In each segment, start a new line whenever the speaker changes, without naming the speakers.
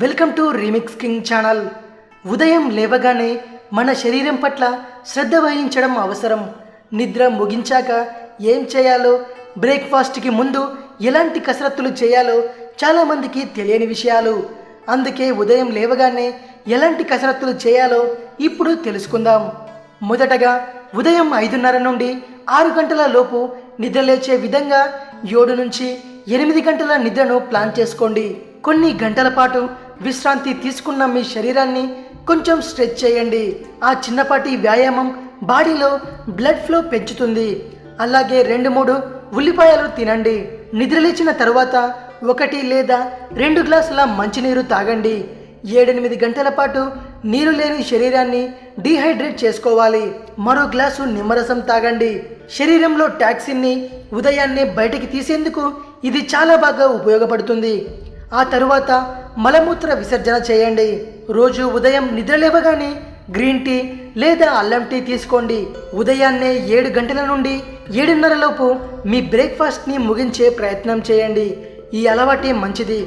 Welcome to remix king channel. ఉదయం లేవగానే మన శరీరం పట్ల శ్రద్ధ వహించడం అవసరం. నిద్ర ముగించాక ఏం చేయాలో, బ్రేక్ఫాస్ట్కి ముందు ఎలాంటి కసరత్తులు చేయాలో చాలామందికి తెలియని విషయాలు. అందుకే ఉదయం లేవగానే ఎలాంటి కసరత్తులు చేయాలో ఇప్పుడు తెలుసుకుందాం. మొదటగా ఉదయం 5:30 నుండి 6 గంటల లోపు నిద్ర లేచే విధంగా 7 నుంచి 8 గంటల నిద్రను ప్లాన్ చేసుకోండి. కొన్ని గంటల పాటు విశ్రాంతి తీసుకున్న మీ శరీరాన్ని కొంచెం స్ట్రెచ్ చేయండి. ఆ చిన్నపాటి వ్యాయామం బాడీలో బ్లడ్ ఫ్లో పెంచుతుంది. అలాగే 2-3 ఉల్లిపాయలు తినండి. నిద్రలేచిన తరువాత 1 లేదా 2 గ్లాసుల మంచినీరు తాగండి. 7-8 గంటల పాటు నీరు లేని శరీరాన్ని డీహైడ్రేట్ చేసుకోవాలి. మరో గ్లాసు నిమ్మరసం తాగండి. శరీరంలో టాక్సిన్ని ఉదయాన్నే బయటికి తీసేందుకు ఇది చాలా బాగా ఉపయోగపడుతుంది. ఆ తరువాత మలమూత్ర విసర్జన చేయండి. రోజు ఉదయం నిద్రలేవగానే గ్రీన్ టీ లేదా అల్లం టీ తీసుకోండి. ఉదయాన్నే 7 గంటల నుండి 7:30 లోపు మీ బ్రేక్ఫాస్ట్ని ముగించే ప్రయత్నం చేయండి. ఈ అలవాటే మంచిది.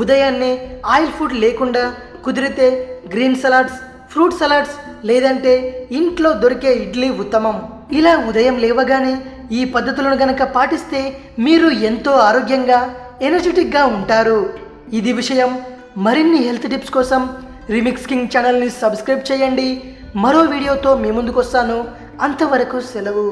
ఉదయాన్నే ఆయిల్ ఫుడ్ లేకుండా కుదిరితే గ్రీన్ సలాడ్స్, ఫ్రూట్ సలాడ్స్ లేదంటే ఇంట్లో దొరికే ఇడ్లీ ఉత్తమం. ఇలా ఉదయం లేవగానే ఈ పద్ధతులను గనక పాటిస్తే మీరు ఎంతో ఆరోగ్యంగా, ఎనర్జెటిక్గా ఉంటారు. ఇది విషయం. మరిన్ని హెల్త్ టిప్స్ కోసం రీమిక్స్ కింగ్ ఛానల్ని సబ్స్క్రైబ్ చేయండి. మరో వీడియోతో మీ ముందుకు వస్తాను. అంతవరకు సెలవు.